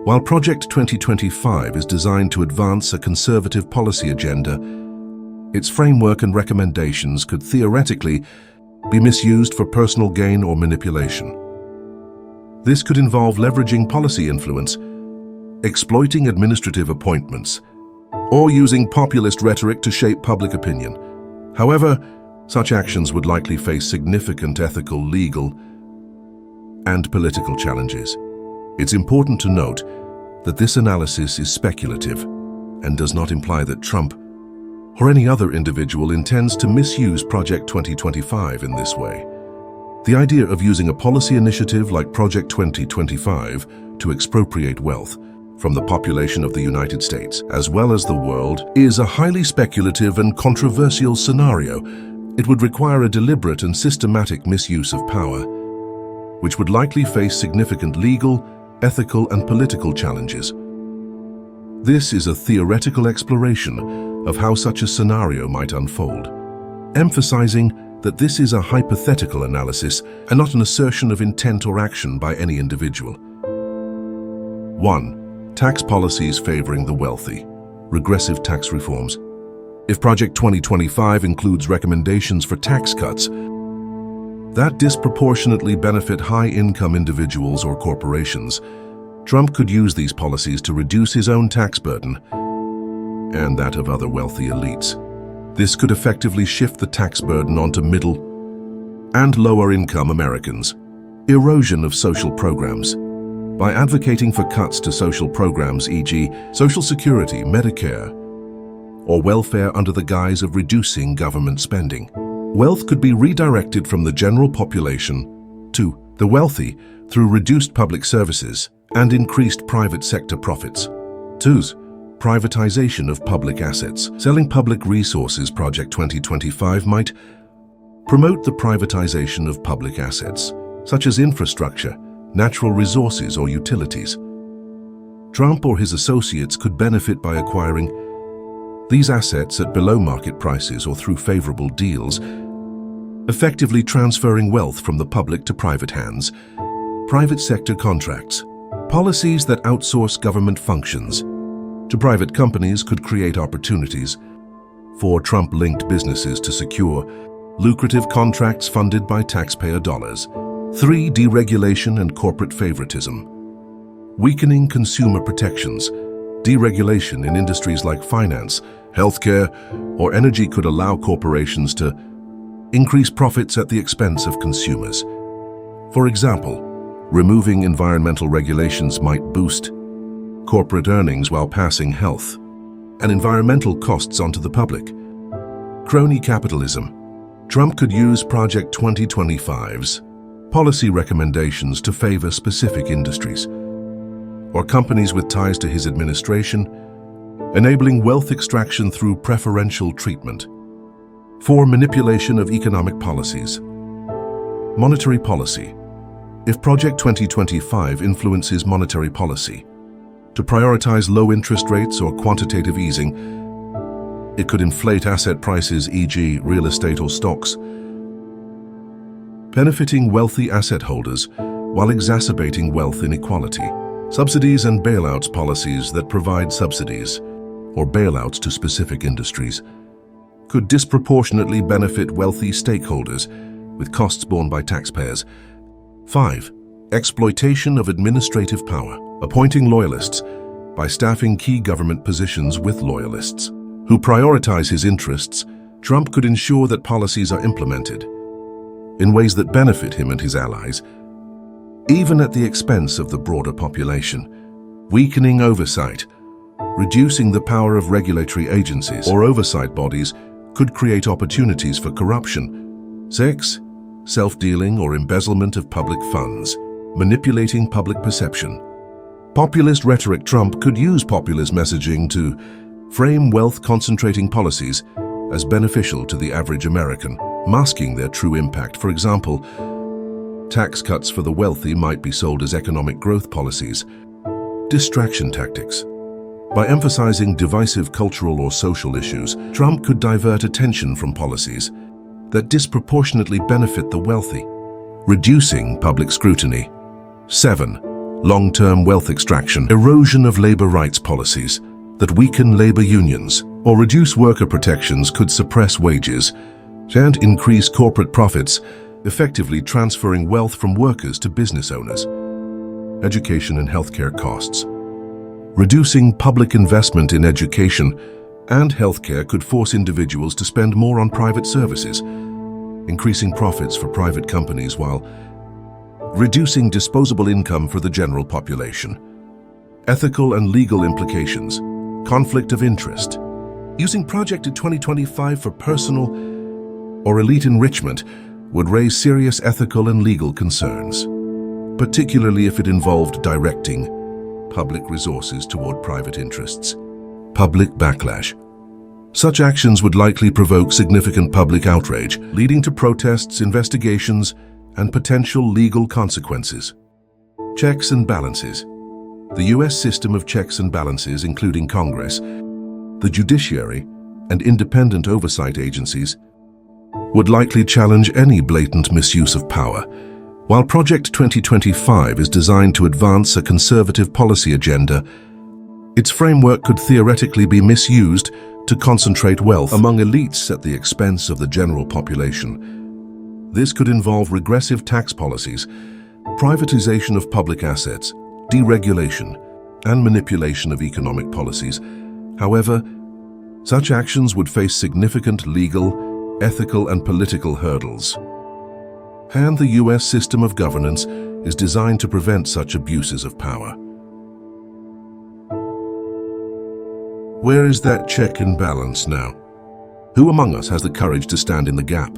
While Project 2025 is designed to advance a conservative policy agenda, its framework and recommendations could theoretically be misused for personal gain or manipulation. This could involve leveraging policy influence, exploiting administrative appointments, or using populist rhetoric to shape public opinion. However, such actions would likely face significant ethical, legal, and political challenges. It's important to note that this analysis is speculative and does not imply that Trump or any other individual intends to misuse Project 2025 in this way. The idea of using a policy initiative like Project 2025 to expropriate wealth from the population of the United States, as well as the world, is a highly speculative and controversial scenario. It would require a deliberate and systematic misuse of power, which would likely face significant legal, ethical, and political challenges. This is a theoretical exploration of how such a scenario might unfold, emphasizing that this is a hypothetical analysis and not an assertion of intent or action by any individual. 1. Tax policies favoring the wealthy. Regressive tax reforms. If Project 2025 includes recommendations for tax cuts that disproportionately benefit high-income individuals or corporations, Trump could use these policies to reduce his own tax burden and that of other wealthy elites. This could effectively shift the tax burden onto middle and lower-income Americans. Erosion of social programs. By advocating for cuts to social programs, e.g., Social Security, Medicare, or welfare under the guise of reducing government spending, wealth could be redirected from the general population to the wealthy through reduced public services and increased private sector profits. 2. Privatization of public assets. Selling public resources. Project 2025 might promote the privatization of public assets, such as infrastructure, natural resources, or utilities. Trump or his associates could benefit by acquiring these assets at below-market prices or through favorable deals, effectively transferring wealth from the public to private hands. Private sector contracts. Policies that outsource government functions to private companies could create opportunities for Trump-linked businesses to secure lucrative contracts funded by taxpayer dollars. 3. Deregulation and corporate favoritism. Weakening consumer protections. Deregulation in industries like finance, healthcare, or energy could allow corporations to increase profits at the expense of consumers. For example, removing environmental regulations might boost corporate earnings while passing health and environmental costs onto the public. Crony capitalism. Trump could use Project 2025's policy recommendations to favor specific industries or companies with ties to his administration, enabling wealth extraction through preferential treatment. 4. Manipulation of economic policies. Monetary policy. If Project 2025 influences monetary policy to prioritize low interest rates or quantitative easing, it could inflate asset prices, e.g., real estate or stocks, benefiting wealthy asset holders while exacerbating wealth inequality. Subsidies and bailouts. Policies that provide subsidies or bailouts to specific industries could disproportionately benefit wealthy stakeholders with costs borne by taxpayers. 5. Exploitation of administrative power. Appointing loyalists by staffing key government positions with loyalists who prioritize his interests. Trump could ensure that policies are implemented in ways that benefit him and his allies, even at the expense of the broader population. Weakening oversight. Reducing the power of regulatory agencies or oversight bodies could create opportunities for corruption. 6. Self-dealing or embezzlement of public funds. Manipulating public perception. Populist rhetoric. Trump could use populist messaging to frame wealth-concentrating policies as beneficial to the average American, masking their true impact. For example, tax cuts for the wealthy might be sold as economic growth policies. Distraction tactics. By emphasizing divisive cultural or social issues, Trump could divert attention from policies that disproportionately benefit the wealthy, reducing public scrutiny. 7. long-term wealth extraction, erosion of labor rights policies that weaken labor unions or reduce worker protections could suppress wages and increase corporate profits, effectively transferring wealth from workers to business owners. Education and healthcare costs. Reducing public investment in education and healthcare could force individuals to spend more on private services, increasing profits for private companies while reducing disposable income for the general population. Ethical and legal implications. Conflict of interest. Using Project 2025 for personal or elite enrichment would raise serious ethical and legal concerns, particularly if it involved directing public resources toward private interests. Public backlash. Such actions would likely provoke significant public outrage, leading to protests, investigations, and potential legal consequences. Checks and balances. The U.S. system of checks and balances, including Congress, the judiciary, and independent oversight agencies, would likely challenge any blatant misuse of power. While Project 2025 is designed to advance a conservative policy agenda, its framework could theoretically be misused to concentrate wealth among elites at the expense of the general population. This could involve regressive tax policies, privatization of public assets, deregulation, and manipulation of economic policies. However, such actions would face significant legal, ethical, and political hurdles. And the U.S. system of governance is designed to prevent such abuses of power. Where is that check and balance now? Who among us has the courage to stand in the gap?